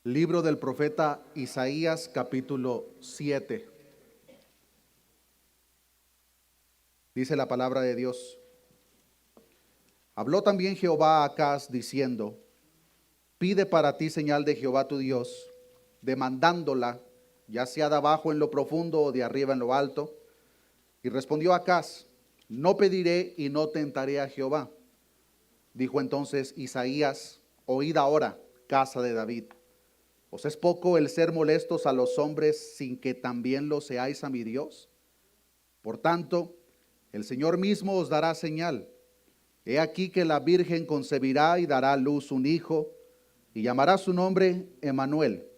Libro del profeta Isaías, capítulo 7. Dice la palabra de Dios. Habló también Jehová a Acaz diciendo: pide para ti señal de Jehová tu Dios, demandándola, ya sea de abajo en lo profundo o de arriba en lo alto. Y respondió Acaz: no pediré y no tentaré a Jehová. Dijo entonces Isaías: oíd ahora, casa de David. ¿Os es poco el ser molestos a los hombres sin que también lo seáis a mi Dios? Por tanto, el Señor mismo os dará señal. He aquí que la Virgen concebirá y dará a luz un hijo, y llamará su nombre Emmanuel.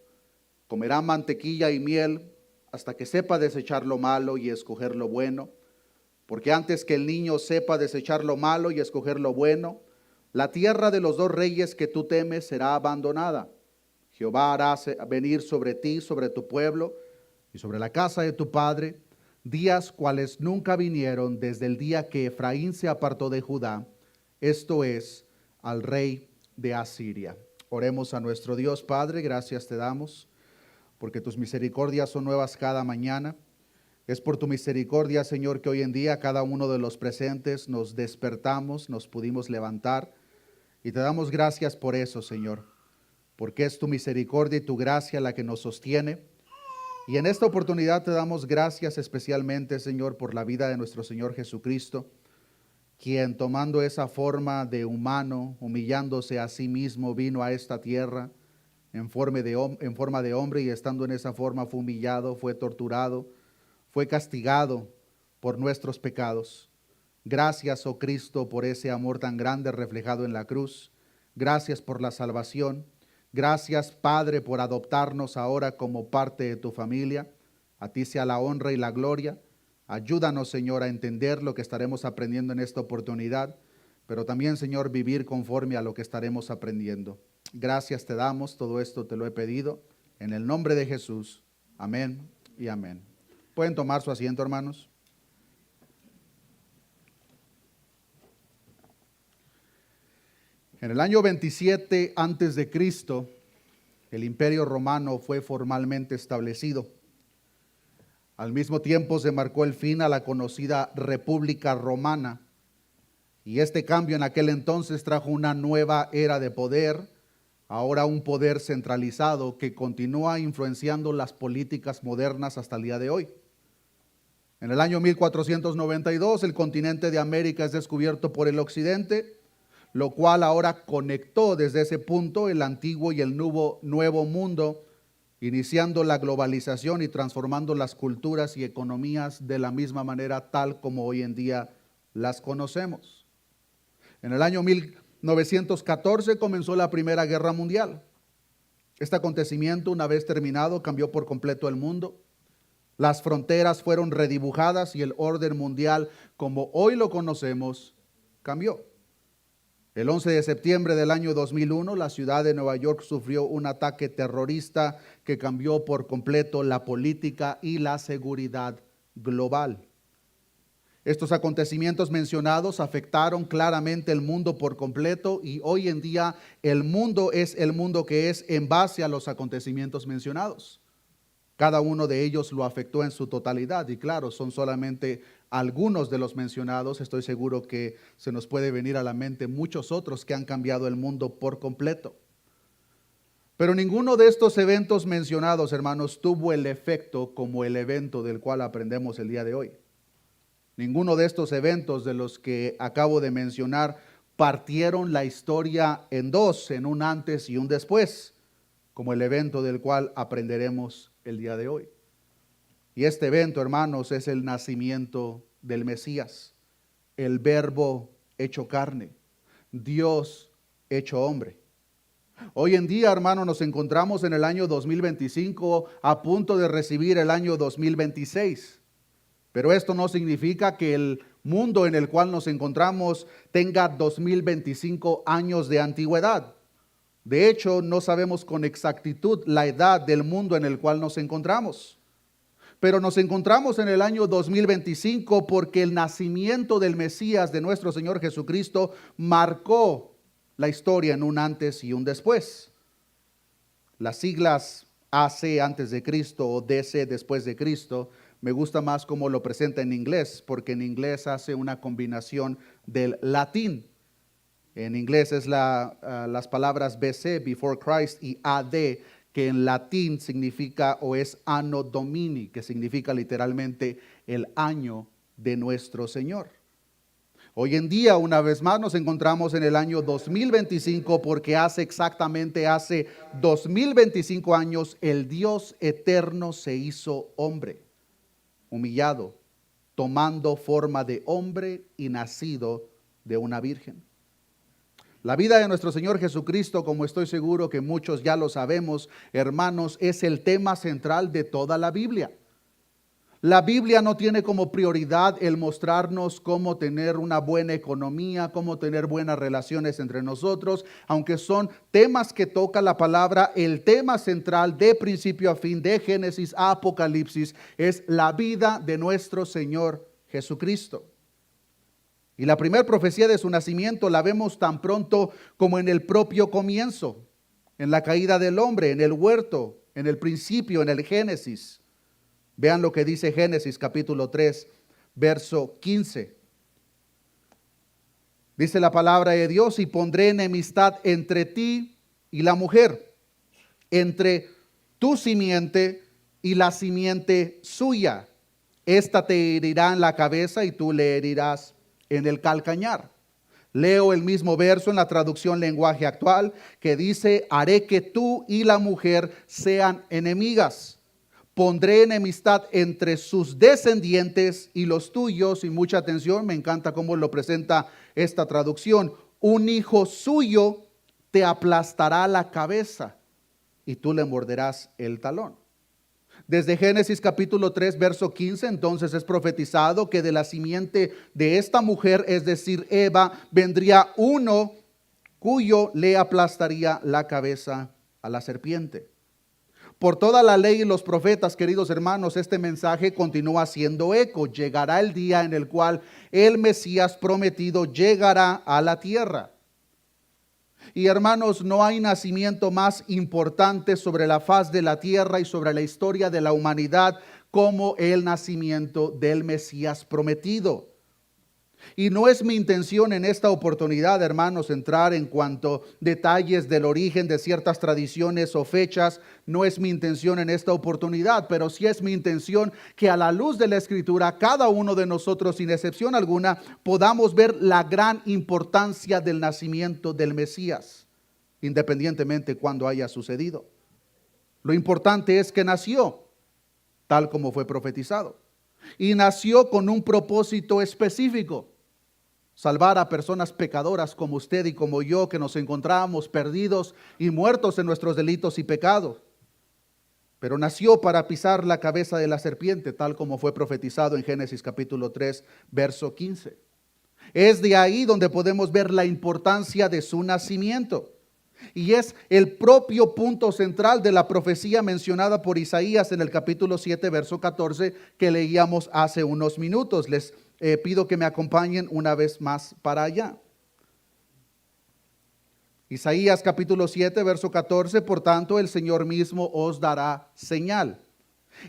Comerá mantequilla y miel hasta que sepa desechar lo malo y escoger lo bueno. Porque antes que el niño sepa desechar lo malo y escoger lo bueno, la tierra de los dos reyes que tú temes será abandonada. Jehová hará venir sobre ti, sobre tu pueblo y sobre la casa de tu padre, días cuales nunca vinieron desde el día que Efraín se apartó de Judá, esto es, al rey de Asiria. Oremos a nuestro Dios. Padre, gracias te damos, porque tus misericordias son nuevas cada mañana. Es por tu misericordia, Señor, que hoy en día cada uno de los presentes nos despertamos, nos pudimos levantar, y te damos gracias por eso, Señor, porque es tu misericordia y tu gracia la que nos sostiene. Y en esta oportunidad te damos gracias especialmente, Señor, por la vida de nuestro Señor Jesucristo, quien tomando esa forma de humano, humillándose a sí mismo, vino a esta tierra en forma de hombre, y estando en esa forma fue humillado, fue torturado, fue castigado por nuestros pecados. Gracias, oh Cristo, por ese amor tan grande reflejado en la cruz. Gracias por la salvación. Gracias, Padre, por adoptarnos ahora como parte de tu familia. A ti sea la honra y la gloria. Ayúdanos, Señor, a entender lo que estaremos aprendiendo en esta oportunidad, pero también, Señor, vivir conforme a lo que estaremos aprendiendo. Gracias te damos, todo esto te lo he pedido, en el nombre de Jesús. Amén y amén. ¿Pueden tomar su asiento, hermanos? En el año 27 antes de Cristo, el Imperio Romano fue formalmente establecido. Al mismo tiempo se marcó el fin a la conocida República Romana, y este cambio en aquel entonces trajo una nueva era de poder, ahora un poder centralizado que continúa influenciando las políticas modernas hasta el día de hoy. En el año 1492 el continente de América es descubierto por el occidente, lo cual ahora conectó desde ese punto el antiguo y el nuevo mundo, iniciando la globalización y transformando las culturas y economías de la misma manera tal como hoy en día las conocemos. En el año 1914 comenzó la Primera Guerra Mundial. Este acontecimiento, una vez terminado, cambió por completo el mundo. Las fronteras fueron redibujadas y el orden mundial, como hoy lo conocemos, cambió. El 11 de septiembre del año 2001, la ciudad de Nueva York sufrió un ataque terrorista que cambió por completo la política y la seguridad global. Estos acontecimientos mencionados afectaron claramente el mundo por completo, y hoy en día el mundo es el mundo que es en base a los acontecimientos mencionados. Cada uno de ellos lo afectó en su totalidad, y claro, son solamente algunos de los mencionados. Estoy seguro que se nos puede venir a la mente muchos otros que han cambiado el mundo por completo. Pero ninguno de estos eventos mencionados, hermanos, tuvo el efecto como el evento del cual aprendemos el día de hoy. Ninguno de estos eventos de los que acabo de mencionar partieron la historia en dos, en un antes y un después, como el evento del cual aprenderemos el día de hoy. Y este evento, hermanos, es el nacimiento del Mesías, el Verbo hecho carne, Dios hecho hombre. Hoy en día, hermanos, nos encontramos en el año 2025, a punto de recibir el año 2026. Pero esto no significa que el mundo en el cual nos encontramos tenga 2025 años de antigüedad. De hecho, no sabemos con exactitud la edad del mundo en el cual nos encontramos. Pero nos encontramos en el año 2025 porque el nacimiento del Mesías, de nuestro Señor Jesucristo, marcó la historia en un antes y un después. Las siglas AC antes de Cristo o DC después de Cristo, me gusta más cómo lo presenta en inglés, porque en inglés hace una combinación del latín. En inglés es las palabras BC, Before Christ, y AD, que en latín significa o es Anno Domini, que significa literalmente el año de nuestro Señor. Hoy en día, una vez más, nos encontramos en el año 2025 porque hace 2025 años el Dios eterno se hizo hombre, humillado, tomando forma de hombre y nacido de una virgen. La vida de nuestro Señor Jesucristo, como estoy seguro que muchos ya lo sabemos, hermanos, es el tema central de toda la Biblia. La Biblia no tiene como prioridad el mostrarnos cómo tener una buena economía, cómo tener buenas relaciones entre nosotros, aunque son temas que toca la palabra. El tema central de principio a fin, de Génesis a Apocalipsis, es la vida de nuestro Señor Jesucristo. Y la primera profecía de su nacimiento la vemos tan pronto como en el propio comienzo, en la caída del hombre, en el huerto, en el principio, en el Génesis. Vean lo que dice Génesis capítulo 3, verso 15. Dice la palabra de Dios: y pondré enemistad entre ti y la mujer, entre tu simiente y la simiente suya. Esta te herirá en la cabeza y tú le herirás en el calcañar. Leo el mismo verso en la traducción lenguaje actual que dice: haré que tú y la mujer sean enemigas. Pondré enemistad entre sus descendientes y los tuyos. Y mucha atención, me encanta cómo lo presenta esta traducción: un hijo suyo te aplastará la cabeza y tú le morderás el talón. Desde Génesis capítulo 3, verso 15, entonces es profetizado que de la simiente de esta mujer, es decir, Eva, vendría uno cuyo le aplastaría la cabeza a la serpiente. Por toda la ley y los profetas, queridos hermanos, este mensaje continúa haciendo eco. Llegará el día en el cual el Mesías prometido llegará a la tierra. Y hermanos, no hay nacimiento más importante sobre la faz de la tierra y sobre la historia de la humanidad como el nacimiento del Mesías prometido. Y no es mi intención en esta oportunidad, hermanos, entrar en cuanto detalles del origen de ciertas tradiciones o fechas. No es mi intención en esta oportunidad, pero sí es mi intención que a la luz de la Escritura, cada uno de nosotros, sin excepción alguna, podamos ver la gran importancia del nacimiento del Mesías, independientemente cuando haya sucedido. Lo importante es que nació, tal como fue profetizado, y nació con un propósito específico: salvar a personas pecadoras como usted y como yo, que nos encontrábamos perdidos y muertos en nuestros delitos y pecados. Pero nació para pisar la cabeza de la serpiente, tal como fue profetizado en Génesis capítulo 3, verso 15. Es de ahí donde podemos ver la importancia de su nacimiento. Y es el propio punto central de la profecía mencionada por Isaías en el capítulo 7, verso 14, que leíamos hace unos minutos. Les pido que me acompañen una vez más para allá. Isaías capítulo 7, verso 14: por tanto el Señor mismo os dará señal.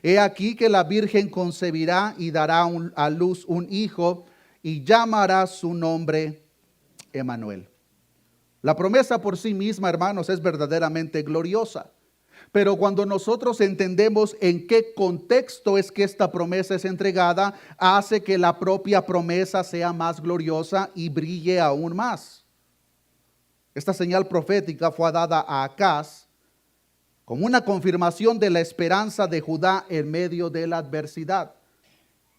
He aquí que la virgen concebirá y dará a luz un hijo y llamará su nombre Emmanuel. La promesa por sí misma, hermanos, es verdaderamente gloriosa. Pero cuando nosotros entendemos en qué contexto es que esta promesa es entregada, hace que la propia promesa sea más gloriosa y brille aún más. Esta señal profética fue dada a Acaz como una confirmación de la esperanza de Judá en medio de la adversidad.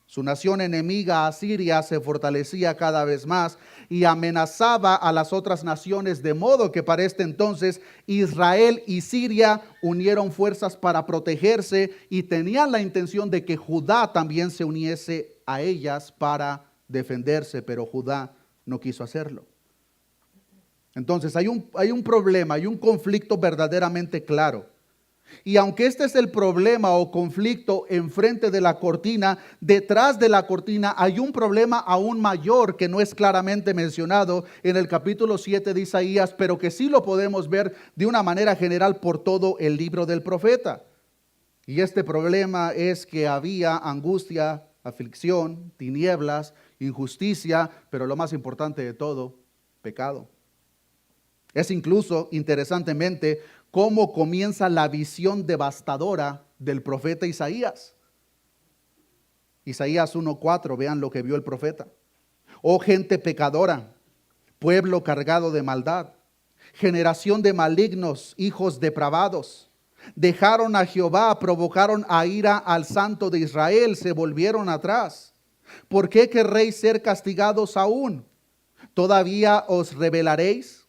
Su nación enemiga, Asiria, se fortalecía cada vez más y amenazaba a las otras naciones, de modo que para este entonces Israel y Siria unieron fuerzas para protegerse y tenían la intención de que Judá también se uniese a ellas para defenderse, pero Judá no quiso hacerlo. Entonces hay un problema, hay un conflicto verdaderamente claro. Y aunque este es el problema o conflicto enfrente de la cortina, detrás de la cortina hay un problema aún mayor que no es claramente mencionado en el capítulo 7 de Isaías, pero que sí lo podemos ver de una manera general por todo el libro del profeta. Y este problema es que había angustia, aflicción, tinieblas, injusticia, pero lo más importante de todo, pecado. Es incluso, interesantemente, cómo comienza la visión devastadora del profeta Isaías. Isaías 1:4, vean lo que vio el profeta. Oh gente pecadora, pueblo cargado de maldad, generación de malignos, hijos depravados. Dejaron a Jehová, provocaron a ira al Santo de Israel, se volvieron atrás. ¿Por qué querréis ser castigados aún? ¿Todavía os rebelaréis?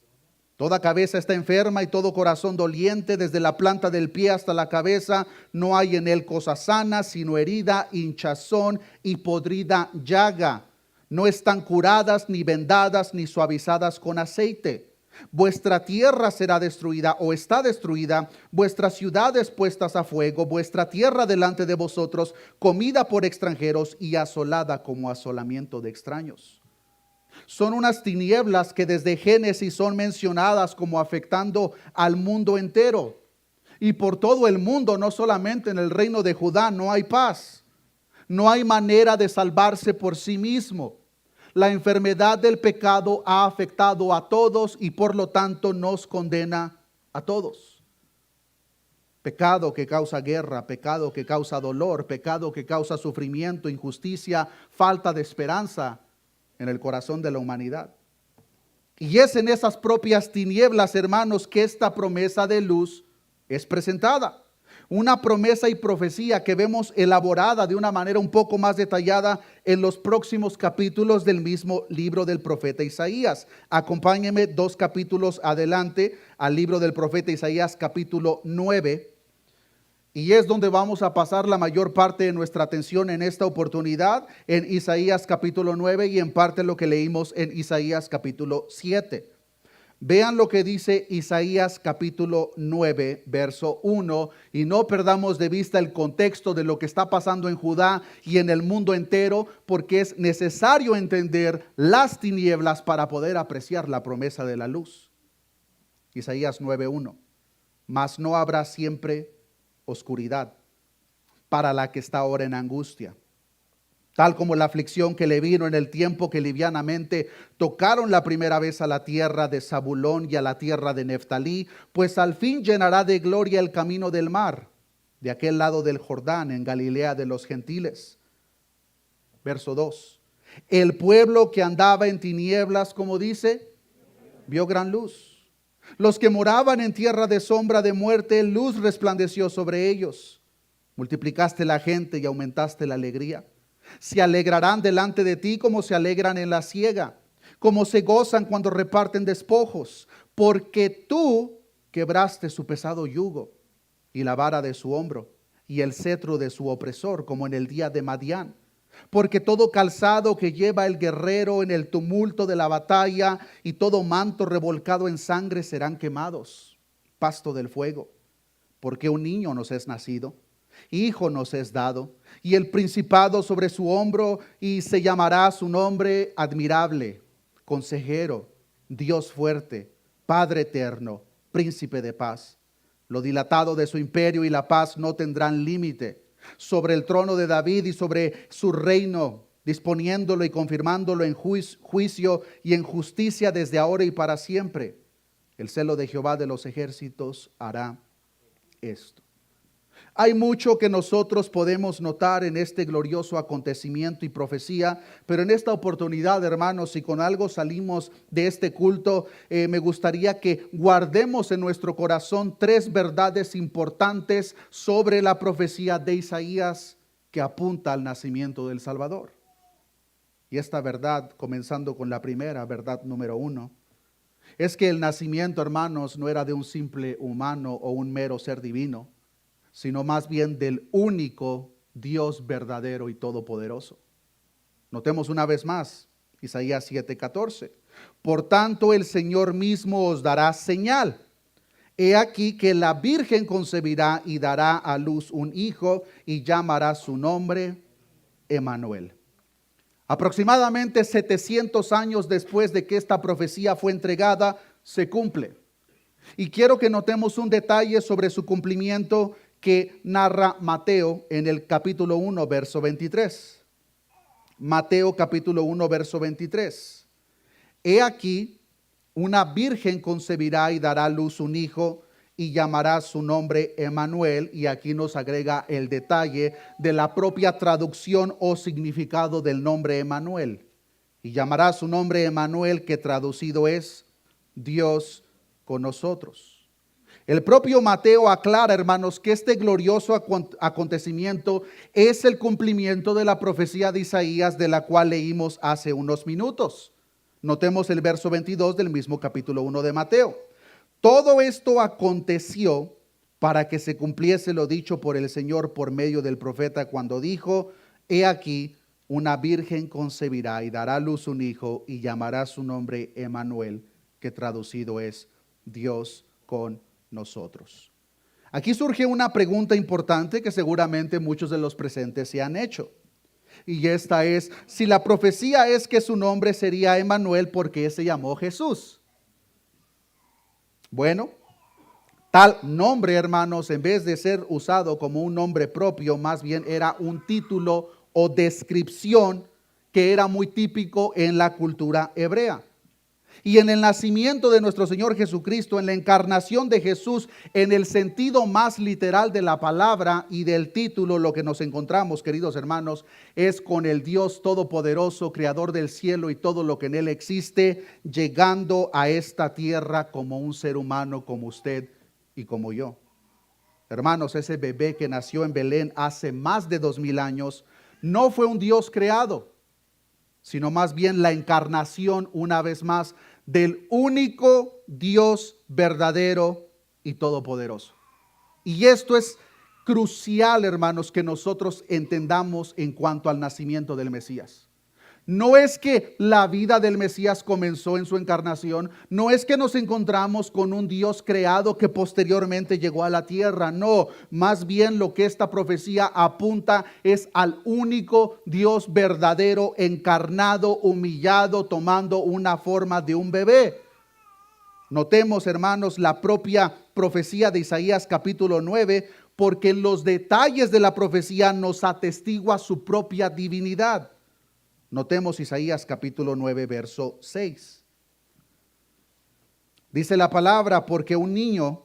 Toda cabeza está enferma y todo corazón doliente, desde la planta del pie hasta la cabeza. No hay en él cosa sana, sino herida, hinchazón y podrida llaga. No están curadas, ni vendadas, ni suavizadas con aceite. Vuestra tierra será destruida o está destruida, vuestras ciudades puestas a fuego, vuestra tierra delante de vosotros, comida por extranjeros y asolada como asolamiento de extraños. Son unas tinieblas que desde Génesis son mencionadas como afectando al mundo entero. Y por todo el mundo, no solamente en el reino de Judá, no hay paz. No hay manera de salvarse por sí mismo. La enfermedad del pecado ha afectado a todos y por lo tanto nos condena a todos. Pecado que causa guerra, pecado que causa dolor, pecado que causa sufrimiento, injusticia, falta de esperanza en el corazón de la humanidad. Y es en esas propias tinieblas, hermanos, que esta promesa de luz es presentada. Una promesa y profecía que vemos elaborada de una manera un poco más detallada en los próximos capítulos del mismo libro del profeta Isaías. Acompáñenme 2 capítulos adelante al libro del profeta Isaías, capítulo 9. Y es donde vamos a pasar la mayor parte de nuestra atención en esta oportunidad, en Isaías capítulo 9 y en parte lo que leímos en Isaías capítulo 7. Vean lo que dice Isaías capítulo 9, verso 1, y no perdamos de vista el contexto de lo que está pasando en Judá y en el mundo entero, porque es necesario entender las tinieblas para poder apreciar la promesa de la luz. Isaías 9:1. Mas no habrá siempre oscuridad para la que está ahora en angustia, tal como la aflicción que le vino en el tiempo que livianamente tocaron la primera vez a la tierra de Zabulón y a la tierra de Neftalí, pues al fin llenará de gloria el camino del mar, de aquel lado del Jordán, en Galilea de los gentiles. Verso 2. El pueblo que andaba en tinieblas, como dice, vio gran luz. Los que moraban en tierra de sombra de muerte, luz resplandeció sobre ellos. Multiplicaste la gente y aumentaste la alegría. Se alegrarán delante de ti como se alegran en la siega, como se gozan cuando reparten despojos, porque tú quebraste su pesado yugo y la vara de su hombro y el cetro de su opresor, como en el día de Madián. Porque todo calzado que lleva el guerrero en el tumulto de la batalla y todo manto revolcado en sangre serán quemados, pasto del fuego. Porque un niño nos es nacido, hijo nos es dado, y el principado sobre su hombro, y se llamará su nombre admirable, consejero, Dios fuerte, Padre eterno, príncipe de paz. Lo dilatado de su imperio y la paz no tendrán límite sobre el trono de David y sobre su reino, disponiéndolo y confirmándolo en juicio y en justicia desde ahora y para siempre. El celo de Jehová de los ejércitos hará esto. Hay mucho que nosotros podemos notar en este glorioso acontecimiento y profecía, pero en esta oportunidad, hermanos, si con algo salimos de este culto, me gustaría que guardemos en nuestro corazón 3 verdades importantes sobre la profecía de Isaías que apunta al nacimiento del Salvador. Y esta verdad, comenzando con la primera, verdad número 1, es que el nacimiento, hermanos, no era de un simple humano o un mero ser divino, sino más bien del único Dios verdadero y todopoderoso. Notemos una vez más, Isaías 7:14. Por tanto, el Señor mismo os dará señal. He aquí que la virgen concebirá y dará a luz un hijo y llamará su nombre Emmanuel. Aproximadamente 700 años después de que esta profecía fue entregada, se cumple. Y quiero que notemos un detalle sobre su cumplimiento que narra Mateo en el capítulo 1, verso 23. Mateo capítulo 1, verso 23. He aquí, una virgen concebirá y dará a luz un hijo y llamará su nombre Emmanuel. Y aquí nos agrega el detalle de la propia traducción o significado del nombre Emmanuel. Y llamará su nombre Emmanuel, que traducido es Dios con nosotros. El propio Mateo aclara, hermanos, que este glorioso acontecimiento es el cumplimiento de la profecía de Isaías, de la cual leímos hace unos minutos. Notemos el verso 22 del mismo capítulo 1 de Mateo. Todo esto aconteció para que se cumpliese lo dicho por el Señor por medio del profeta cuando dijo: he aquí, una virgen concebirá y dará a luz un hijo y llamará su nombre Emmanuel, que traducido es Dios con nosotros. Aquí surge una pregunta importante que seguramente muchos de los presentes se han hecho. Y esta es: si la profecía es que su nombre sería Emmanuel, ¿por qué se llamó Jesús? Bueno, tal nombre, hermanos, en vez de ser usado como un nombre propio, más bien era un título o descripción que era muy típico en la cultura hebrea. Y en el nacimiento de nuestro Señor Jesucristo, en la encarnación de Jesús, en el sentido más literal de la palabra y del título, lo que nos encontramos, queridos hermanos, es con el Dios todopoderoso, creador del cielo y todo lo que en él existe, llegando a esta tierra como un ser humano, como usted y como yo. Hermanos, ese bebé que nació en Belén hace más de 2000 años, no fue un Dios creado, sino más bien la encarnación, una vez más, del único Dios verdadero y todopoderoso. Y esto es crucial, hermanos, que nosotros entendamos en cuanto al nacimiento del Mesías. No es que la vida del Mesías comenzó en su encarnación, no es que nos encontramos con un Dios creado que posteriormente llegó a la tierra, no, más bien lo que esta profecía apunta es al único Dios verdadero, encarnado, humillado, tomando una forma de un bebé. Notemos, hermanos, la propia profecía de Isaías capítulo 9, porque en los detalles de la profecía nos atestigua su propia divinidad. Notemos Isaías capítulo 9, verso 6. Dice la palabra: porque un niño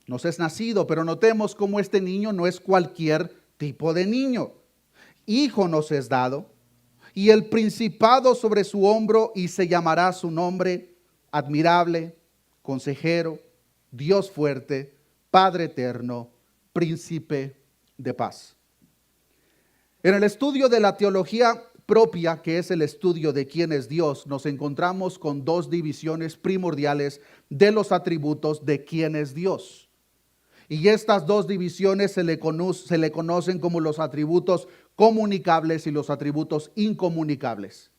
nos es nacido, pero notemos cómo este niño no es cualquier tipo de niño. Hijo nos es dado, y el principado sobre su hombro, y se llamará su nombre admirable, consejero, Dios fuerte, Padre eterno, príncipe de paz. En el estudio de la teología propia, que es el estudio de quién es Dios, nos encontramos con dos divisiones primordiales de los atributos de quién es Dios. Y estas dos divisiones se le conocen como los atributos comunicables y los atributos incomunicables.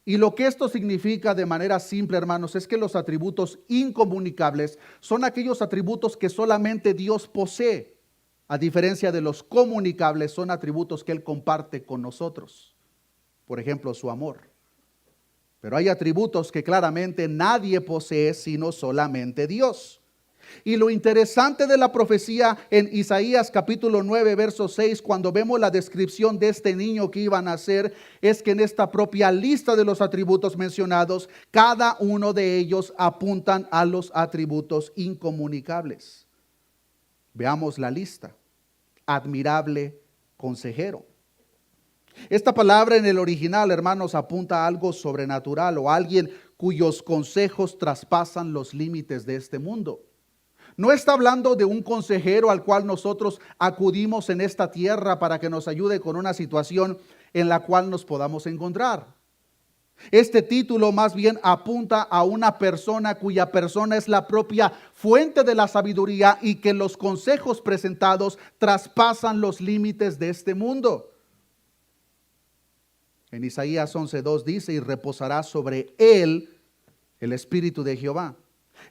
Y lo que esto significa de manera simple, hermanos, es que los atributos incomunicables son aquellos atributos que solamente Dios posee. A diferencia de los comunicables, son atributos que Él comparte con nosotros. Por ejemplo, su amor. Pero hay atributos que claramente nadie posee sino solamente Dios. Y lo interesante de la profecía en Isaías capítulo 9, verso 6, cuando vemos la descripción de este niño que iba a nacer, es que en esta propia lista de los atributos mencionados, cada uno de ellos apuntan a los atributos incomunicables. Veamos la lista. Admirable consejero. Esta palabra en el original, hermanos, apunta a algo sobrenatural o a alguien cuyos consejos traspasan los límites de este mundo. No está hablando de un consejero al cual nosotros acudimos en esta tierra para que nos ayude con una situación en la cual nos podamos encontrar. Este título más bien apunta a una persona cuya persona es la propia fuente de la sabiduría y que los consejos presentados traspasan los límites de este mundo. En Isaías 11:2 dice: y reposará sobre él el Espíritu de Jehová,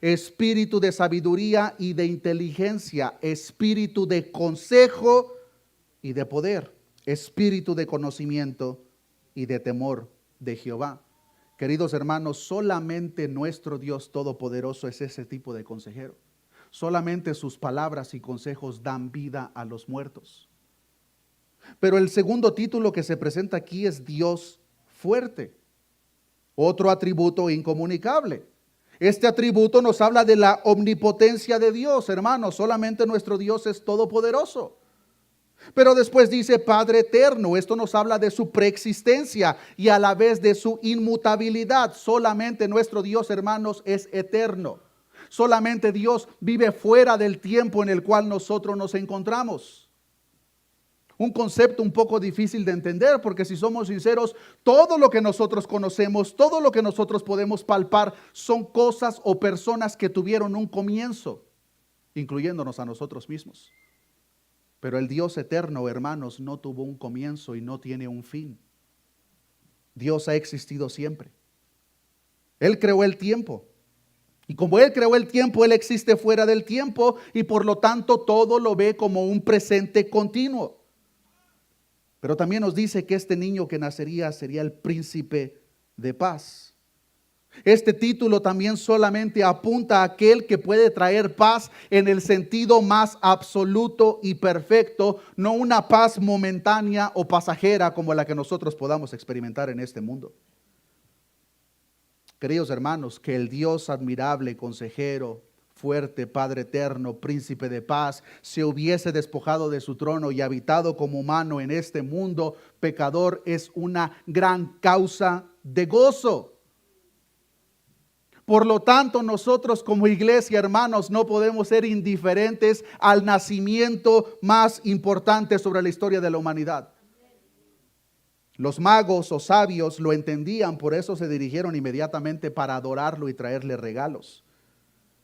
espíritu de sabiduría y de inteligencia, espíritu de consejo y de poder, espíritu de conocimiento y de temor de Jehová. Queridos hermanos, solamente nuestro Dios Todopoderoso es ese tipo de consejero. Solamente sus palabras y consejos dan vida a los muertos. Pero el segundo título que se presenta aquí es Dios fuerte, otro atributo incomunicable. Este atributo nos habla de la omnipotencia de Dios, hermanos. Solamente nuestro Dios es todopoderoso. Pero después dice Padre eterno. Esto nos habla de su preexistencia y a la vez de su inmutabilidad. Solamente nuestro Dios, hermanos, es eterno. Solamente Dios vive fuera del tiempo en el cual nosotros nos encontramos. Un concepto un poco difícil de entender, porque si somos sinceros, todo lo que nosotros conocemos, todo lo que nosotros podemos palpar, son cosas o personas que tuvieron un comienzo, incluyéndonos a nosotros mismos. Pero el Dios eterno, hermanos, no tuvo un comienzo y no tiene un fin. Dios ha existido siempre. Él creó el tiempo. Y como Él creó el tiempo, Él existe fuera del tiempo y por lo tanto todo lo ve como un presente continuo. Pero también nos dice que este niño que nacería sería el príncipe de paz. Este título también solamente apunta a aquel que puede traer paz en el sentido más absoluto y perfecto, no una paz momentánea o pasajera como la que nosotros podamos experimentar en este mundo. Queridos hermanos, que el Dios admirable, consejero, fuerte, Padre eterno, príncipe de paz, se hubiese despojado de su trono y habitado como humano en este mundo pecador es una gran causa de gozo. Por lo tanto, nosotros como iglesia, hermanos, no podemos ser indiferentes al nacimiento más importante sobre la historia de la humanidad. Los magos o sabios lo entendían, por eso se dirigieron inmediatamente para adorarlo y traerle regalos.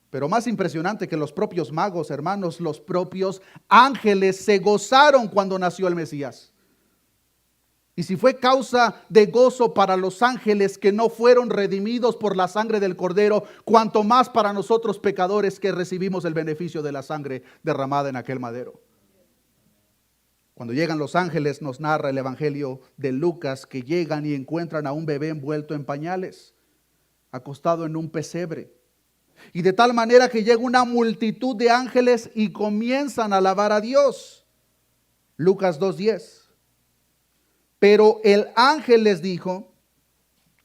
Pero más impresionante que los propios magos, hermanos, los propios ángeles se gozaron cuando nació el Mesías. Y si fue causa de gozo para los ángeles que no fueron redimidos por la sangre del Cordero, cuanto más para nosotros pecadores que recibimos el beneficio de la sangre derramada en aquel madero. Cuando llegan los ángeles, nos narra el Evangelio de Lucas que llegan y encuentran a un bebé envuelto en pañales, acostado en un pesebre. Y de tal manera que llega una multitud de ángeles y comienzan a alabar a Dios. Lucas 2:10. Pero el ángel les dijo: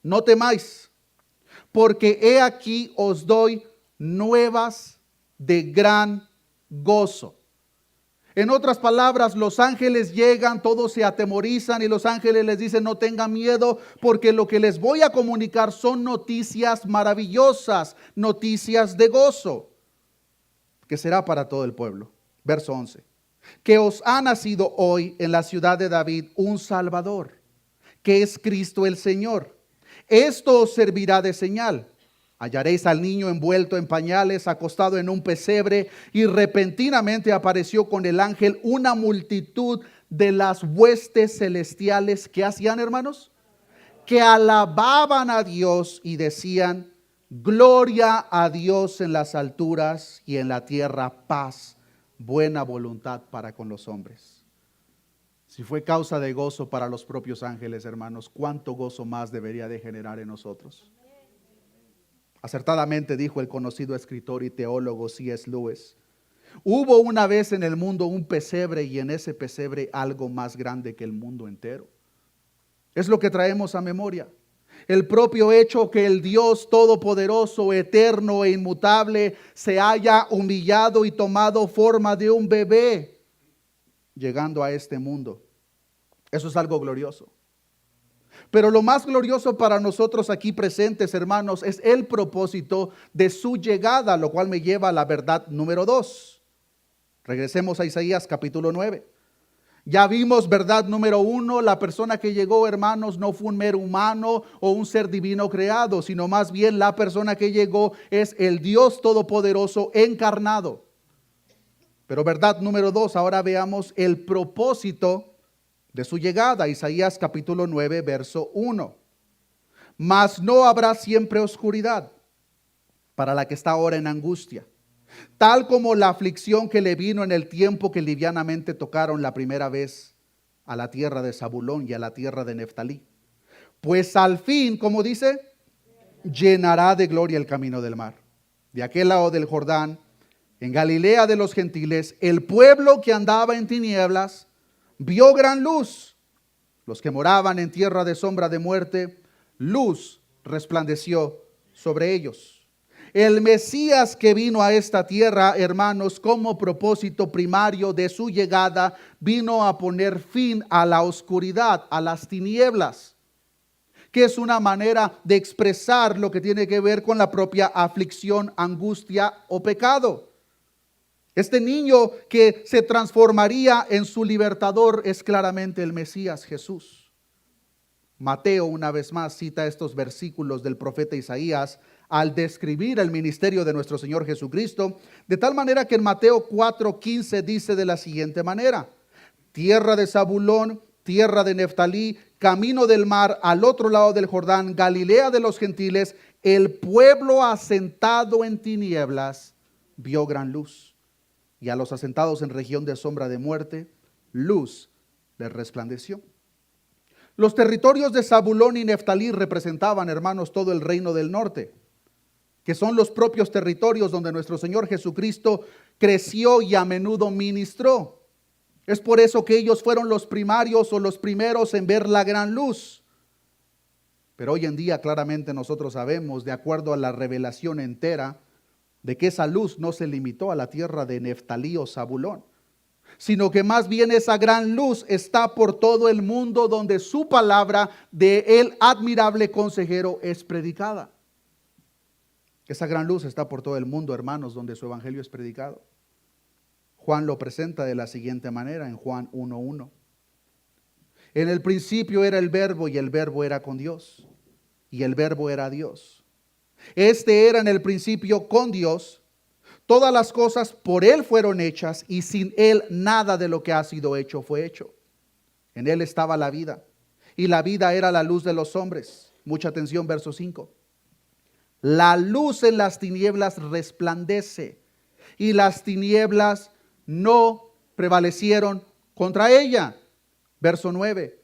no temáis, porque he aquí os doy nuevas de gran gozo. En otras palabras, los ángeles llegan, todos se atemorizan y los ángeles les dicen: no tengan miedo, porque lo que les voy a comunicar son noticias maravillosas, noticias de gozo, que será para todo el pueblo. Verso 11. Que os ha nacido hoy en la ciudad de David un Salvador, que es Cristo el Señor. Esto os servirá de señal. Hallaréis al niño envuelto en pañales, acostado en un pesebre, y repentinamente apareció con el ángel una multitud de las huestes celestiales. ¿Qué hacían, hermanos? Que alababan a Dios y decían: gloria a Dios en las alturas y en la tierra paz, buena voluntad para con los hombres. Si fue causa de gozo para los propios ángeles, hermanos, ¿cuánto gozo más debería de generar en nosotros? Acertadamente dijo el conocido escritor y teólogo C.S. Lewis: hubo una vez en el mundo un pesebre, y en ese pesebre algo más grande que el mundo entero. Es lo que traemos a memoria. El propio hecho que el Dios todopoderoso, eterno e inmutable se haya humillado y tomado forma de un bebé, llegando a este mundo. Eso es algo glorioso. Pero lo más glorioso para nosotros aquí presentes, hermanos, es el propósito de su llegada, lo cual me lleva a la verdad número 2. Regresemos a Isaías capítulo 9. Ya vimos verdad número 1, la persona que llegó, hermanos, no fue un mero humano o un ser divino creado, sino más bien la persona que llegó es el Dios todopoderoso encarnado. Pero verdad número 2, ahora veamos el propósito de su llegada. Isaías capítulo 9, verso 1. Mas no habrá siempre oscuridad. para la que está ahora en angustia, tal como la aflicción que le vino en el tiempo que livianamente tocaron la primera vez a la tierra de Zabulón y a la tierra de Neftalí. Pues al fin, como dice, llenará de gloria el camino del mar. De aquel lado del Jordán, en Galilea de los gentiles, el pueblo que andaba en tinieblas vio gran luz. Los que moraban en tierra de sombra de muerte, luz resplandeció sobre ellos. El Mesías que vino a esta tierra, hermanos, como propósito primario de su llegada, vino a poner fin a la oscuridad, a las tinieblas, que es una manera de expresar lo que tiene que ver con la propia aflicción, angustia o pecado. Este niño que se transformaría en su libertador es claramente el Mesías Jesús. Mateo una vez más cita estos versículos del profeta Isaías al describir el ministerio de nuestro Señor Jesucristo, de tal manera que en Mateo 4:15 dice de la siguiente manera: tierra de Zabulón, tierra de Neftalí, camino del mar, al otro lado del Jordán, Galilea de los gentiles, el pueblo asentado en tinieblas vio gran luz. Y a los asentados en región de sombra de muerte, luz les resplandeció. Los territorios de Zabulón y Neftalí representaban, hermanos, todo el reino del norte, que son los propios territorios donde nuestro Señor Jesucristo creció y a menudo ministró. Es por eso que ellos fueron los primarios o los primeros en ver la gran luz. Pero hoy en día claramente nosotros sabemos, de acuerdo a la revelación entera, de que esa luz no se limitó a la tierra de Neftalí o Zabulón, sino que más bien esa gran luz está por todo el mundo donde su palabra de el admirable consejero es predicada. Esa gran luz está por todo el mundo, hermanos, donde su evangelio es predicado. Juan lo presenta de la siguiente manera en Juan 1:1. En el principio era el verbo y el verbo era con Dios y el verbo era Dios. Este era en el principio con Dios. Todas las cosas por Él fueron hechas y sin Él nada de lo que ha sido hecho fue hecho. En Él estaba la vida y la vida era la luz de los hombres. Mucha atención, verso 5. La luz en las tinieblas resplandece y las tinieblas no prevalecieron contra ella. Verso 9.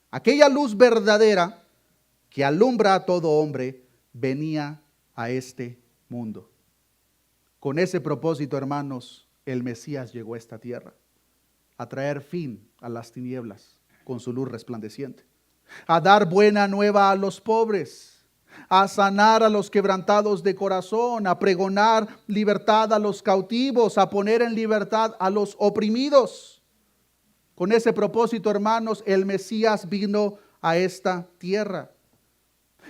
Aquella luz verdadera que alumbra a todo hombre venía a este mundo. Con ese propósito, hermanos, el Mesías llegó a esta tierra, a traer fin a las tinieblas con su luz resplandeciente, a dar buena nueva a los pobres, a sanar a los quebrantados de corazón, a pregonar libertad a los cautivos, a poner en libertad a los oprimidos. Con ese propósito, hermanos, el Mesías vino a esta tierra.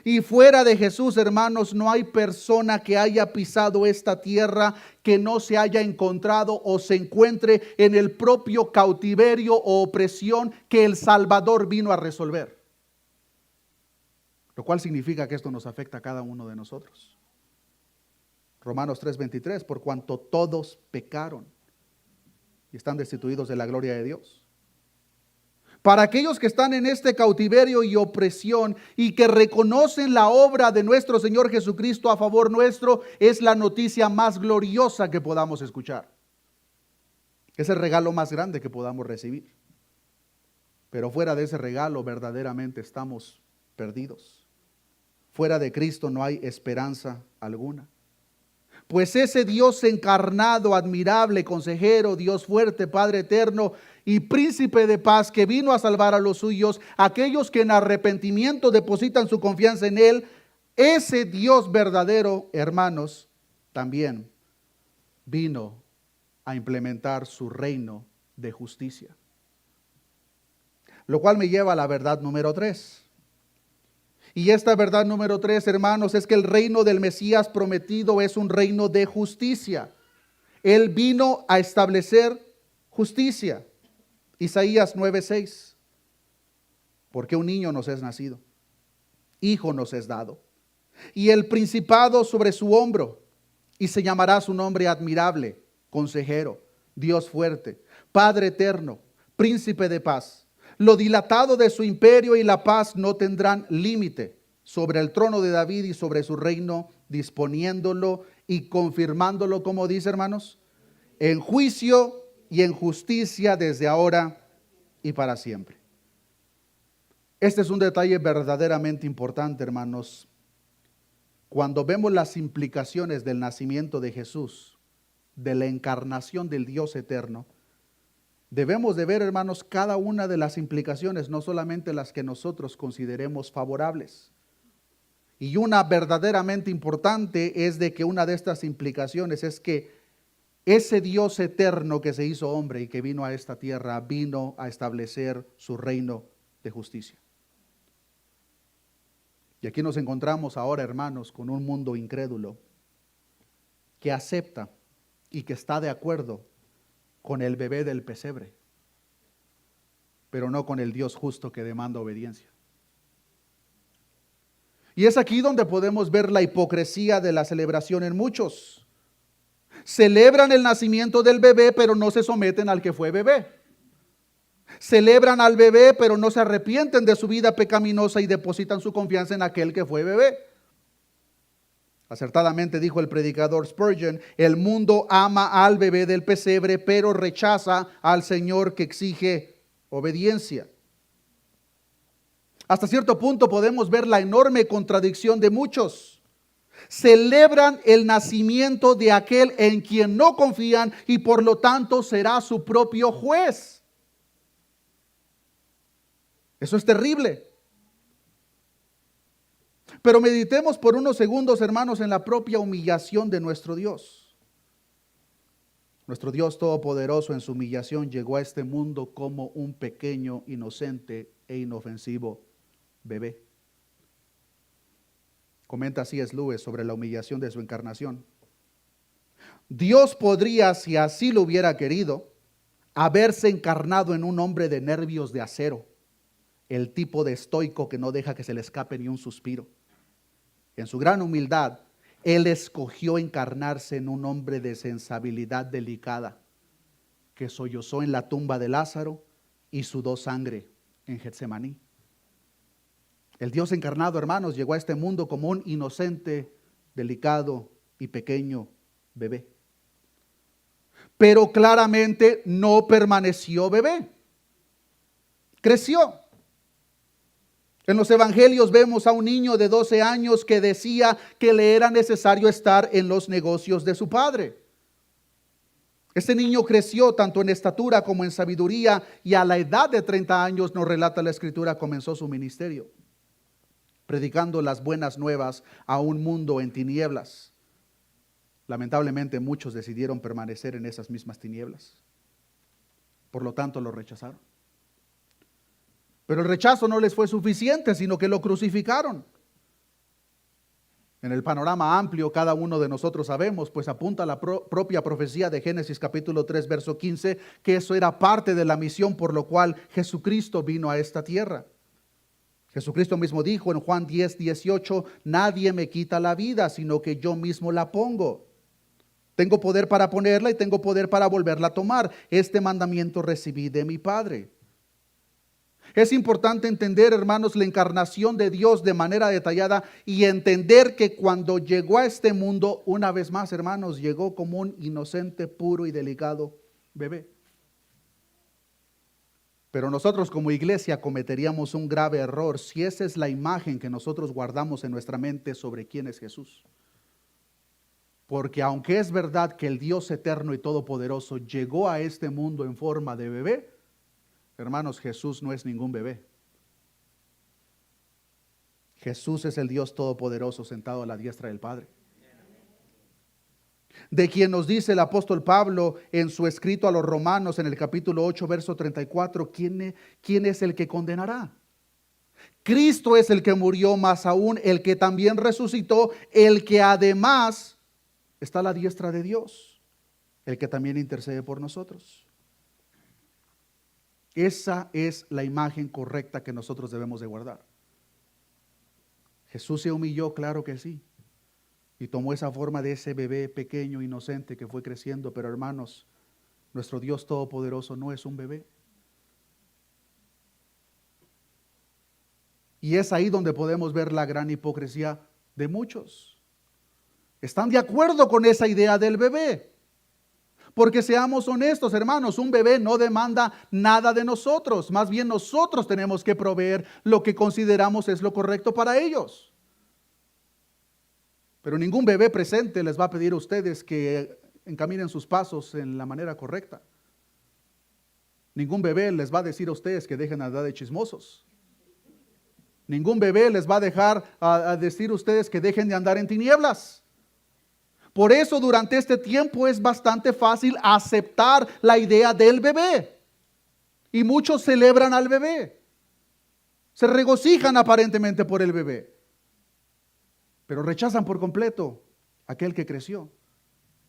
Y fuera de Jesús, hermanos, no hay persona que haya pisado esta tierra que no se haya encontrado o se encuentre en el propio cautiverio o opresión que el Salvador vino a resolver. Lo cual significa que esto nos afecta a cada uno de nosotros. Romanos 3:23, por cuanto todos pecaron y están destituidos de la gloria de Dios. Para aquellos que están en este cautiverio y opresión y que reconocen la obra de nuestro Señor Jesucristo a favor nuestro, es la noticia más gloriosa que podamos escuchar. Es el regalo más grande que podamos recibir. Pero fuera de ese regalo verdaderamente estamos perdidos. Fuera de Cristo no hay esperanza alguna. Pues ese Dios encarnado, admirable, consejero, Dios fuerte, Padre eterno y príncipe de paz, que vino a salvar a los suyos, aquellos que en arrepentimiento depositan su confianza en Él, ese Dios verdadero, hermanos, también vino a implementar su reino de justicia. Lo cual me lleva a la verdad número 3. Y esta verdad número 3, hermanos, es que el reino del Mesías prometido es un reino de justicia. Él vino a establecer justicia. Isaías 9:6. Porque un niño nos es nacido, hijo nos es dado, y el principado sobre su hombro, y se llamará su nombre admirable, consejero, Dios fuerte, Padre eterno, príncipe de paz. Lo dilatado de su imperio y la paz no tendrán límite sobre el trono de David y sobre su reino, disponiéndolo y confirmándolo, como dice, hermanos, en juicio y en justicia desde ahora y para siempre. Este es un detalle verdaderamente importante, hermanos. Cuando vemos las implicaciones del nacimiento de Jesús, de la encarnación del Dios eterno, debemos de ver, hermanos, cada una de las implicaciones, no solamente las que nosotros consideremos favorables. Y una verdaderamente importante es de que una de estas implicaciones es que ese Dios eterno que se hizo hombre y que vino a esta tierra, vino a establecer su reino de justicia. Y aquí nos encontramos ahora, hermanos, con un mundo incrédulo que acepta y que está de acuerdo con el bebé del pesebre, pero no con el Dios justo que demanda obediencia. Y es aquí donde podemos ver la hipocresía de la celebración en muchos. Celebran el nacimiento del bebé, pero no se someten al que fue bebé. Celebran al bebé, pero no se arrepienten de su vida pecaminosa y depositan su confianza en aquel que fue bebé. Acertadamente dijo el predicador Spurgeon: el mundo ama al bebé del pesebre, pero rechaza al Señor que exige obediencia. Hasta cierto punto podemos ver la enorme contradicción de muchos. Celebran el nacimiento de aquel en quien no confían y por lo tanto será su propio juez. Eso es terrible. Pero meditemos por unos segundos, hermanos, en la propia humillación de nuestro Dios. Nuestro Dios todopoderoso en su humillación llegó a este mundo como un pequeño, inocente e inofensivo bebé. Comenta C.S. Lewis sobre la humillación de su encarnación. Dios podría, si así lo hubiera querido, haberse encarnado en un hombre de nervios de acero, el tipo de estoico que no deja que se le escape ni un suspiro. En su gran humildad, Él escogió encarnarse en un hombre de sensibilidad delicada, que sollozó en la tumba de Lázaro y sudó sangre en Getsemaní. El Dios encarnado, hermanos, llegó a este mundo como un inocente, delicado y pequeño bebé. Pero claramente no permaneció bebé. Creció. En los evangelios vemos a un niño de 12 años que decía que le era necesario estar en los negocios de su padre. Este niño creció tanto en estatura como en sabiduría y a la edad de 30 años, nos relata la Escritura, comenzó su ministerio, predicando las buenas nuevas a un mundo en tinieblas. Lamentablemente muchos decidieron permanecer en esas mismas tinieblas. Por lo tanto, lo rechazaron. Pero el rechazo no les fue suficiente, sino que lo crucificaron. En el panorama amplio, cada uno de nosotros sabemos, pues apunta a la propia profecía de Génesis capítulo 3, verso 15, que eso era parte de la misión por lo cual Jesucristo vino a esta tierra. Jesucristo mismo dijo en Juan 10, 18, nadie me quita la vida, sino que yo mismo la pongo. Tengo poder para ponerla y tengo poder para volverla a tomar. Este mandamiento recibí de mi Padre. Es importante entender, hermanos, la encarnación de Dios de manera detallada y entender que cuando llegó a este mundo, una vez más, hermanos, llegó como un inocente, puro y delicado bebé. Pero nosotros como iglesia cometeríamos un grave error si esa es la imagen que nosotros guardamos en nuestra mente sobre quién es Jesús. Porque aunque es verdad que el Dios eterno y todopoderoso llegó a este mundo en forma de bebé, hermanos, Jesús no es ningún bebé. Jesús es el Dios todopoderoso sentado a la diestra del Padre. De quien nos dice el apóstol Pablo en su escrito a los Romanos en el capítulo 8, verso 34, ¿quién es el que condenará? Cristo es el que murió, más aún el que también resucitó, el que además está a la diestra de Dios, el que también intercede por nosotros. Esa es la imagen correcta que nosotros debemos de guardar. Jesús se humilló, claro que sí, y tomó esa forma de ese bebé pequeño, inocente que fue creciendo, pero hermanos, nuestro Dios todopoderoso no es un bebé. Y es ahí donde podemos ver la gran hipocresía de muchos. ¿Están de acuerdo con esa idea del bebé? Porque seamos honestos, hermanos, un bebé no demanda nada de nosotros. Más bien nosotros tenemos que proveer lo que consideramos es lo correcto para ellos. Pero ningún bebé presente les va a pedir a ustedes que encaminen sus pasos en la manera correcta. Ningún bebé les va a decir a ustedes que dejen de andar de chismosos. Ningún bebé les va a dejar a decir a ustedes que dejen de andar en tinieblas. Por eso durante este tiempo es bastante fácil aceptar la idea del bebé. Y muchos celebran al bebé. Se regocijan aparentemente por el bebé. Pero rechazan por completo aquel que creció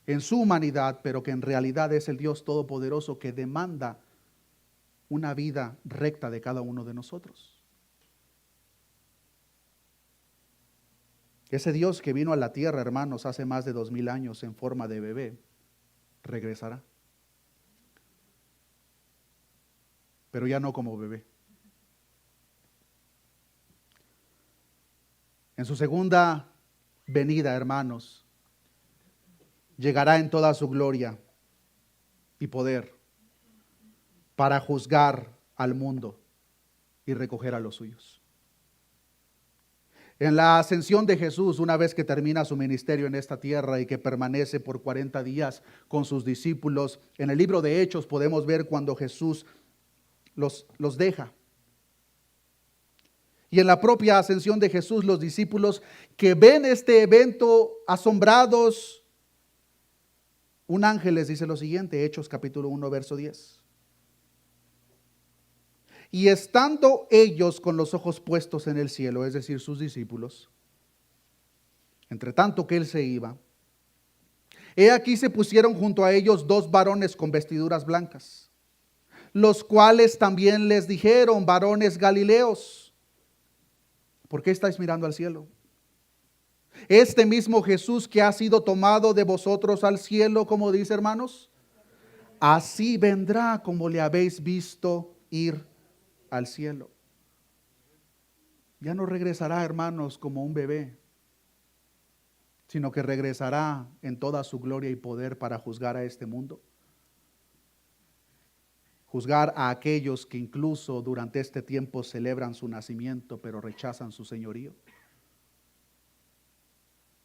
en su humanidad, pero que en realidad es el Dios Todopoderoso que demanda una vida recta de cada uno de nosotros. Ese Dios que vino a la tierra, hermanos, hace más de 2000 años en forma de bebé, regresará. Pero ya no como bebé. En su segunda venida, hermanos, llegará en toda su gloria y poder para juzgar al mundo y recoger a los suyos. En la ascensión de Jesús, una vez que termina su ministerio en esta tierra y que permanece por 40 días con sus discípulos, en el libro de Hechos podemos ver cuando Jesús los deja. Y en la propia ascensión de Jesús, los discípulos que ven este evento asombrados, un ángel les dice lo siguiente, Hechos capítulo 1, verso 10. Y estando ellos con los ojos puestos en el cielo, es decir, sus discípulos, entre tanto que él se iba, he aquí se pusieron junto a ellos dos varones con vestiduras blancas, los cuales también les dijeron, varones galileos, ¿por qué estáis mirando al cielo? Este mismo Jesús que ha sido tomado de vosotros al cielo, como dice, hermanos, así vendrá como le habéis visto ir al cielo. Ya no regresará, hermanos, como un bebé, sino que regresará en toda su gloria y poder para juzgar a este mundo. Juzgar a aquellos que incluso durante este tiempo celebran su nacimiento, pero rechazan su señorío.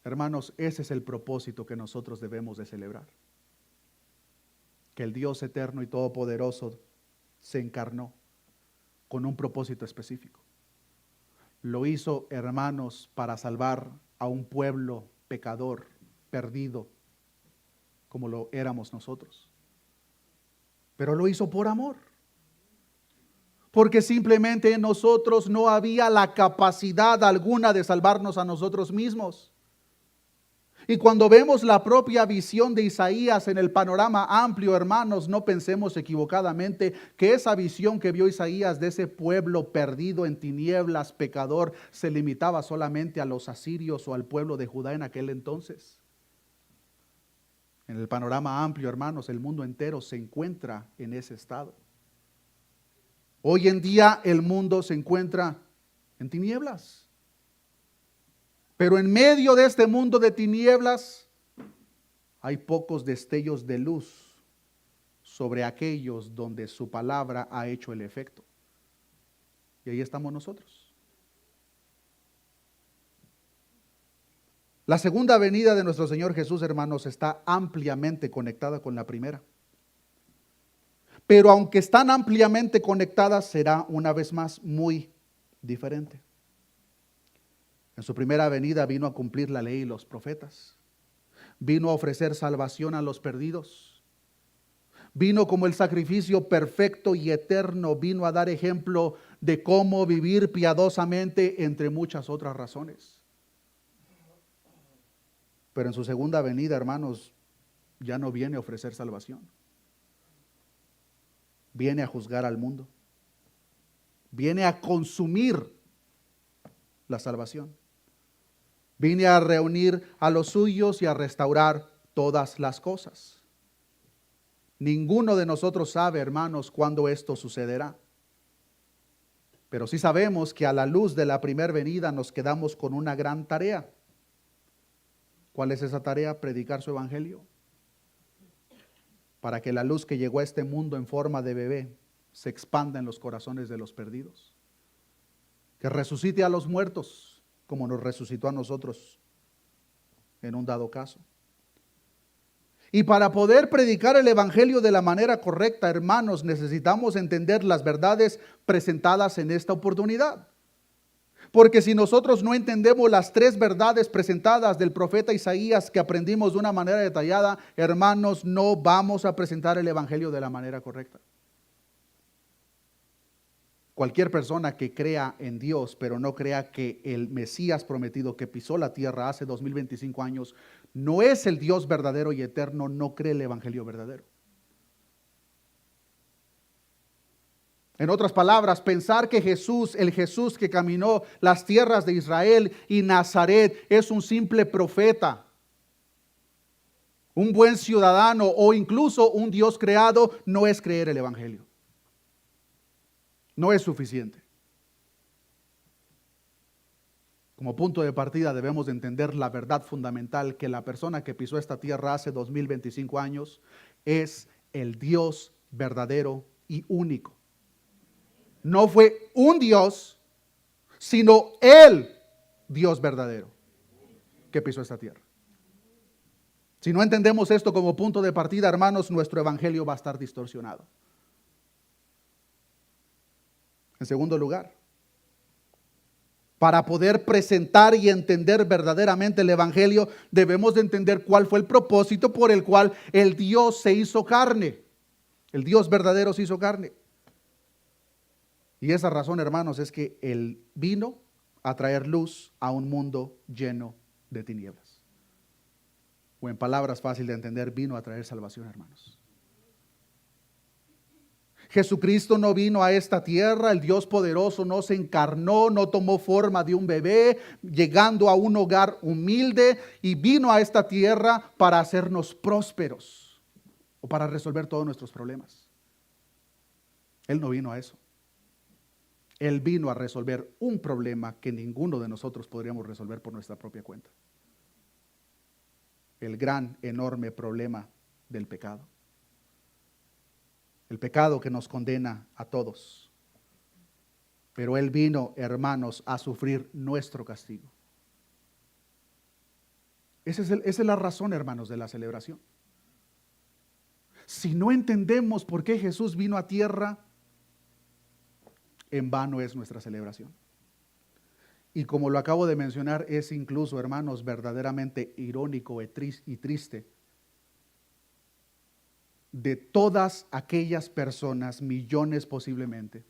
Hermanos, ese es el propósito que nosotros debemos de celebrar. Que el Dios eterno y todopoderoso se encarnó con un propósito específico. Lo hizo, hermanos, para salvar a un pueblo pecador, perdido, como lo éramos nosotros. Pero lo hizo por amor. Porque simplemente en nosotros no había la capacidad alguna de salvarnos a nosotros mismos. Y cuando vemos la propia visión de Isaías en el panorama amplio, hermanos, no pensemos equivocadamente que esa visión que vio Isaías de ese pueblo perdido en tinieblas, pecador, se limitaba solamente a los asirios o al pueblo de Judá en aquel entonces. En el panorama amplio, hermanos, el mundo entero se encuentra en ese estado. Hoy en día el mundo se encuentra en tinieblas. Pero en medio de este mundo de tinieblas hay pocos destellos de luz sobre aquellos donde su palabra ha hecho el efecto. Y ahí estamos nosotros. La segunda venida de nuestro Señor Jesús, hermanos, está ampliamente conectada con la primera. Pero aunque están ampliamente conectadas, será una vez más muy diferente. En su primera venida vino a cumplir la ley y los profetas. Vino a ofrecer salvación a los perdidos. Vino como el sacrificio perfecto y eterno. Vino a dar ejemplo de cómo vivir piadosamente, entre muchas otras razones. Pero en su segunda venida, hermanos, ya no viene a ofrecer salvación. Viene a juzgar al mundo. Viene a consumir la salvación. Vine a reunir a los suyos y a restaurar todas las cosas. Ninguno de nosotros sabe, hermanos, cuándo esto sucederá. Pero sí sabemos que a la luz de la primera venida nos quedamos con una gran tarea. ¿Cuál es esa tarea? Predicar su evangelio. Para que la luz que llegó a este mundo en forma de bebé se expanda en los corazones de los perdidos. Que resucite a los muertos como nos resucitó a nosotros en un dado caso. Y para poder predicar el evangelio de la manera correcta, hermanos, necesitamos entender las verdades presentadas en esta oportunidad. Porque si nosotros no entendemos las tres verdades presentadas del profeta Isaías que aprendimos de una manera detallada, hermanos, no vamos a presentar el evangelio de la manera correcta. Cualquier persona que crea en Dios, pero no crea que el Mesías prometido que pisó la tierra hace 2025 años, no es el Dios verdadero y eterno, no cree el evangelio verdadero. En otras palabras, pensar que Jesús, el Jesús que caminó las tierras de Israel y Nazaret, es un simple profeta, un buen ciudadano o incluso un Dios creado, no es creer el evangelio. No es suficiente. Como punto de partida debemos de entender la verdad fundamental que la persona que pisó esta tierra hace 2025 años es el Dios verdadero y único. No fue un Dios, sino el Dios verdadero que pisó esta tierra. Si no entendemos esto como punto de partida, hermanos, nuestro evangelio va a estar distorsionado. En segundo lugar, para poder presentar y entender verdaderamente el evangelio, debemos de entender cuál fue el propósito por el cual el Dios se hizo carne. El Dios verdadero se hizo carne. Y esa razón, hermanos, es que Él vino a traer luz a un mundo lleno de tinieblas. O en palabras fáciles de entender, vino a traer salvación, hermanos. Jesucristo no vino a esta tierra, el Dios poderoso no se encarnó, no tomó forma de un bebé, llegando a un hogar humilde y vino a esta tierra para hacernos prósperos o para resolver todos nuestros problemas. Él no vino a eso. Él vino a resolver un problema que ninguno de nosotros podríamos resolver por nuestra propia cuenta. El gran, enorme problema del pecado. El pecado que nos condena a todos. Pero Él vino, hermanos, a sufrir nuestro castigo. Esa es la razón, hermanos, de la celebración. Si no entendemos por qué Jesús vino a tierra, en vano es nuestra celebración. Y como lo acabo de mencionar, es incluso, hermanos, verdaderamente irónico y triste de todas aquellas personas, millones posiblemente,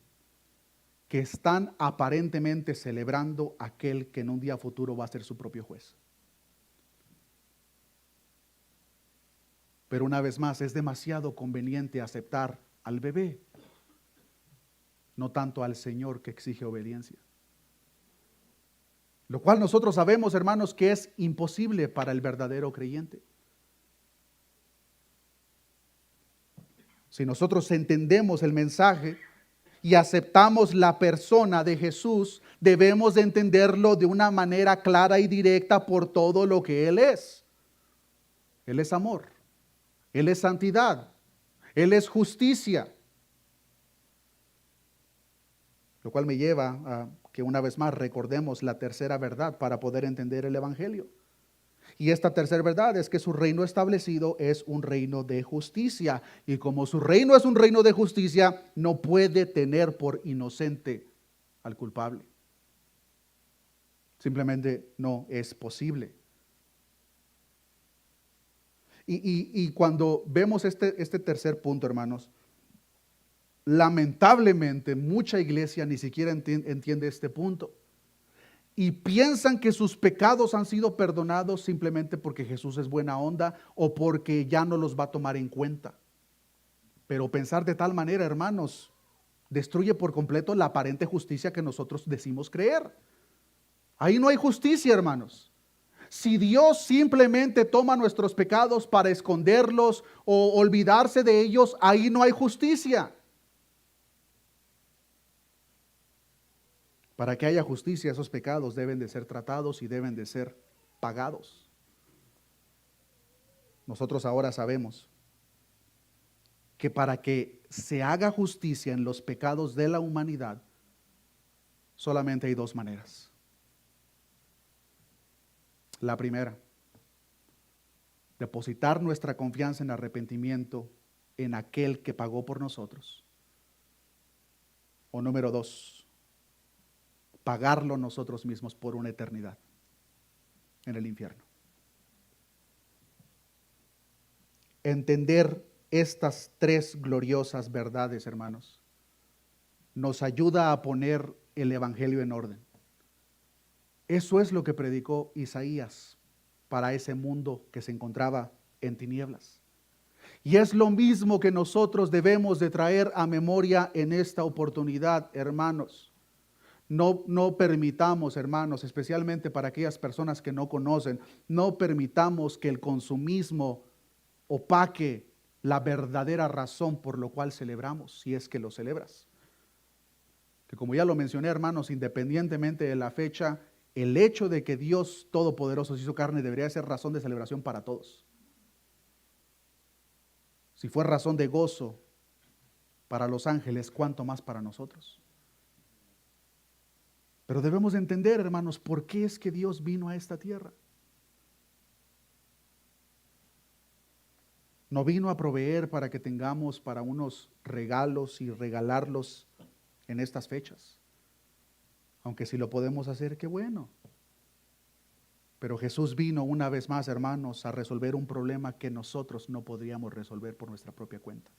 que están aparentemente celebrando aquel que en un día futuro va a ser su propio juez. Pero una vez más, es demasiado conveniente aceptar al bebé, no tanto al Señor que exige obediencia. Lo cual nosotros sabemos, hermanos, que es imposible para el verdadero creyente. Si nosotros entendemos el mensaje y aceptamos la persona de Jesús, debemos de entenderlo de una manera clara y directa por todo lo que Él es. Él es amor, Él es santidad, Él es justicia. Lo cual me lleva a que una vez más recordemos la tercera verdad para poder entender el evangelio. Y esta tercera verdad es que su reino establecido es un reino de justicia. Y como su reino es un reino de justicia, no puede tener por inocente al culpable. Simplemente no es posible. Y cuando vemos este tercer punto, hermanos, lamentablemente mucha iglesia ni siquiera entiende este punto. Y piensan que sus pecados han sido perdonados simplemente porque Jesús es buena onda o porque ya no los va a tomar en cuenta. Pero pensar de tal manera, hermanos, destruye por completo la aparente justicia que nosotros decimos creer. Ahí no hay justicia, hermanos. Si Dios simplemente toma nuestros pecados para esconderlos o olvidarse de ellos, ahí no hay justicia. Para que haya justicia, esos pecados deben de ser tratados y deben de ser pagados. Nosotros ahora sabemos que para que se haga justicia en los pecados de la humanidad, solamente hay dos maneras. La primera, depositar nuestra confianza en arrepentimiento en aquel que pagó por nosotros. O número dos, pagarlo nosotros mismos por una eternidad en el infierno. Entender estas tres gloriosas verdades, hermanos, nos ayuda a poner el evangelio en orden. Eso es lo que predicó Isaías para ese mundo que se encontraba en tinieblas. Y es lo mismo que nosotros debemos de traer a memoria en esta oportunidad, hermanos. No permitamos, hermanos, especialmente para aquellas personas que no conocen, no permitamos que el consumismo opaque la verdadera razón por lo cual celebramos, si es que lo celebras. Que como ya lo mencioné, hermanos, independientemente de la fecha, el hecho de que Dios Todopoderoso se hizo carne debería ser razón de celebración para todos. Si fue razón de gozo para los ángeles, ¿cuánto más para nosotros? Pero debemos entender, hermanos, por qué es que Dios vino a esta tierra. No vino a proveer para que tengamos para unos regalos y regalarlos en estas fechas. Aunque si lo podemos hacer, qué bueno. Pero Jesús vino una vez más, hermanos, a resolver un problema que nosotros no podríamos resolver por nuestra propia cuenta.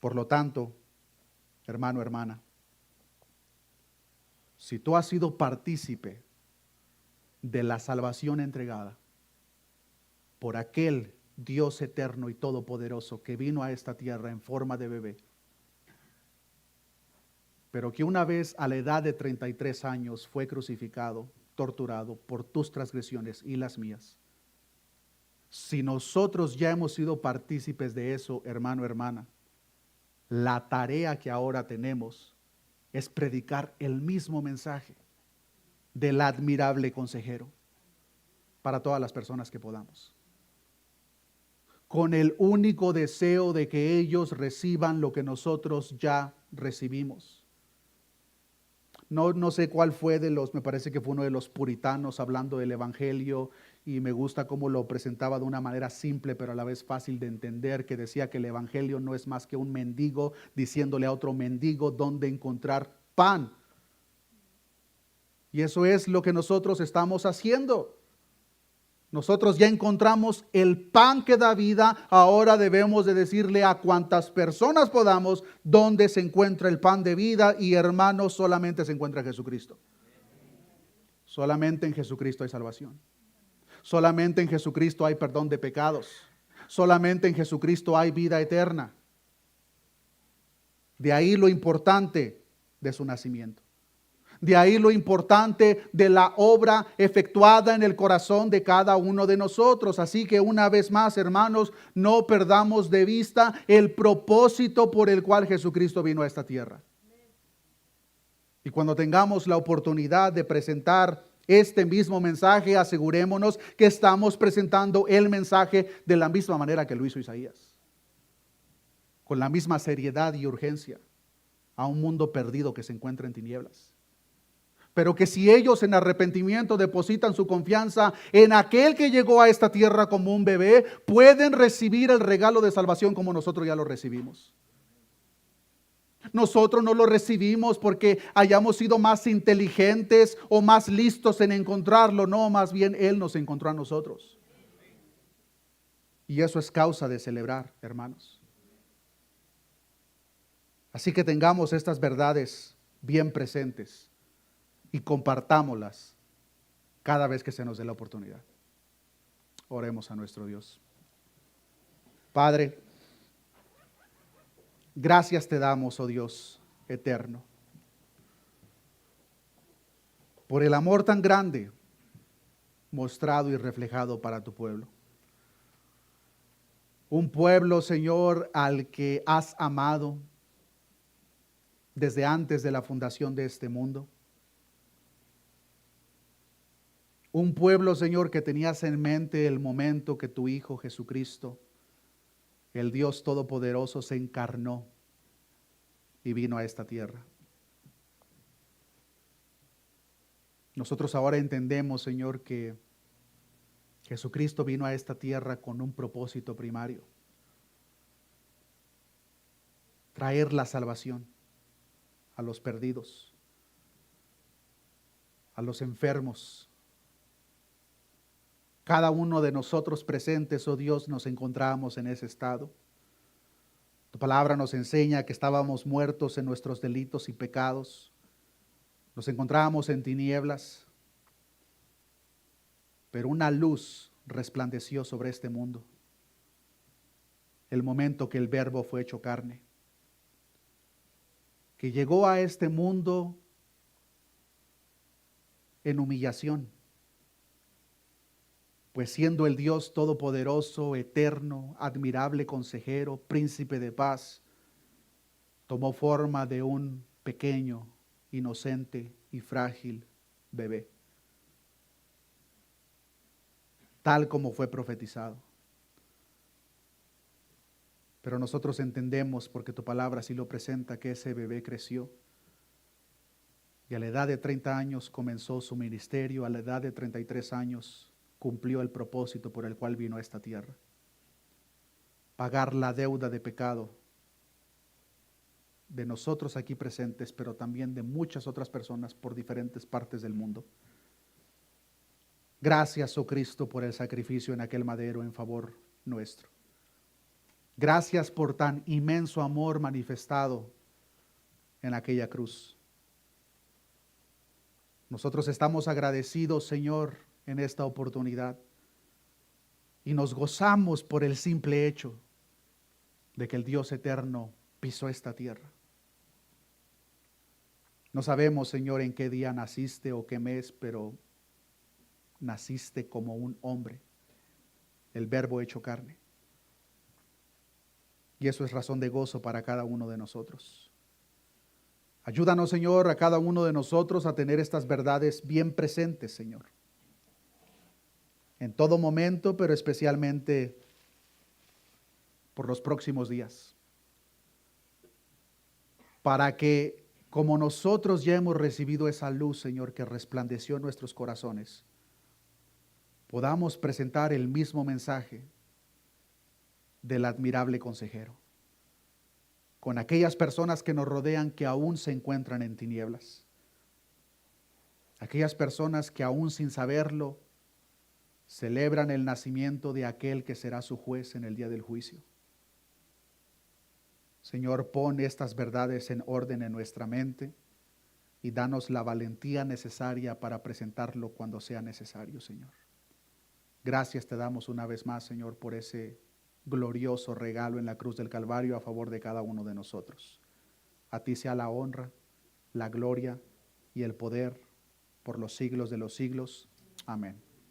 Por lo tanto, hermano, hermana, si tú has sido partícipe de la salvación entregada por aquel Dios eterno y todopoderoso que vino a esta tierra en forma de bebé, pero que una vez a la edad de 33 años fue crucificado, torturado por tus transgresiones y las mías. Si nosotros ya hemos sido partícipes de eso, hermano, hermana, la tarea que ahora tenemos es predicar el mismo mensaje del admirable consejero para todas las personas que podamos, con el único deseo de que ellos reciban lo que nosotros ya recibimos. No sé cuál fue me parece que fue uno de los puritanos hablando del evangelio, y me gusta cómo lo presentaba de una manera simple pero a la vez fácil de entender, que decía que el evangelio no es más que un mendigo diciéndole a otro mendigo dónde encontrar pan. Y eso es lo que nosotros estamos haciendo. Nosotros ya encontramos el pan que da vida, ahora debemos de decirle a cuantas personas podamos dónde se encuentra el pan de vida, y hermanos, solamente se encuentra en Jesucristo. Solamente en Jesucristo hay salvación. Solamente en Jesucristo hay perdón de pecados. Solamente en Jesucristo hay vida eterna. De ahí lo importante de su nacimiento. De ahí lo importante de la obra efectuada en el corazón de cada uno de nosotros. Así que una vez más, hermanos, no perdamos de vista el propósito por el cual Jesucristo vino a esta tierra. Y cuando tengamos la oportunidad de presentar este mismo mensaje, asegurémonos que estamos presentando el mensaje de la misma manera que lo hizo Isaías, con la misma seriedad y urgencia a un mundo perdido que se encuentra en tinieblas. Pero que si ellos en arrepentimiento depositan su confianza en aquel que llegó a esta tierra como un bebé, pueden recibir el regalo de salvación como nosotros ya lo recibimos. Nosotros no lo recibimos porque hayamos sido más inteligentes o más listos en encontrarlo. No, más bien Él nos encontró a nosotros. Y eso es causa de celebrar, hermanos. Así que tengamos estas verdades bien presentes y compartámoslas cada vez que se nos dé la oportunidad. Oremos a nuestro Dios. Padre, gracias te damos, oh Dios eterno, por el amor tan grande mostrado y reflejado para tu pueblo. Un pueblo, Señor, al que has amado desde antes de la fundación de este mundo. Un pueblo, Señor, que tenías en mente el momento que tu Hijo Jesucristo, el Dios Todopoderoso, se encarnó y vino a esta tierra. Nosotros ahora entendemos, Señor, que Jesucristo vino a esta tierra con un propósito primario: traer la salvación a los perdidos, a los enfermos. Cada uno de nosotros presentes, oh Dios, nos encontrábamos en ese estado. Tu palabra nos enseña que estábamos muertos en nuestros delitos y pecados. Nos encontrábamos en tinieblas, pero una luz resplandeció sobre este mundo. El momento que el Verbo fue hecho carne, que llegó a este mundo en humillación, pues siendo el Dios todopoderoso, eterno, admirable consejero, príncipe de paz, tomó forma de un pequeño, inocente y frágil bebé, tal como fue profetizado. Pero nosotros entendemos, porque tu palabra así lo presenta, que ese bebé creció y a la edad de 30 años comenzó su ministerio. A la edad de 33 años cumplió el propósito por el cual vino a esta tierra: pagar la deuda de pecado de nosotros aquí presentes, pero también de muchas otras personas por diferentes partes del mundo. Gracias, oh Cristo, por el sacrificio en aquel madero en favor nuestro. Gracias por tan inmenso amor manifestado en aquella cruz. Nosotros estamos agradecidos, Señor, en esta oportunidad, y nos gozamos por el simple hecho de que el Dios eterno pisó esta tierra. No sabemos, Señor, en qué día naciste o qué mes, pero naciste como un hombre, el Verbo hecho carne. Y eso es razón de gozo para cada uno de nosotros. Ayúdanos, Señor, a cada uno de nosotros a tener estas verdades bien presentes, Señor, en todo momento, pero especialmente por los próximos días, para que, como nosotros ya hemos recibido esa luz, Señor, que resplandeció en nuestros corazones, podamos presentar el mismo mensaje del admirable consejero con aquellas personas que nos rodean, que aún se encuentran en tinieblas, aquellas personas que aún sin saberlo celebran el nacimiento de aquel que será su juez en el día del juicio. Señor, pon estas verdades en orden en nuestra mente y danos la valentía necesaria para presentarlo cuando sea necesario, Señor. Gracias te damos una vez más, Señor, por ese glorioso regalo en la cruz del Calvario a favor de cada uno de nosotros. A ti sea la honra, la gloria y el poder por los siglos de los siglos. Amén.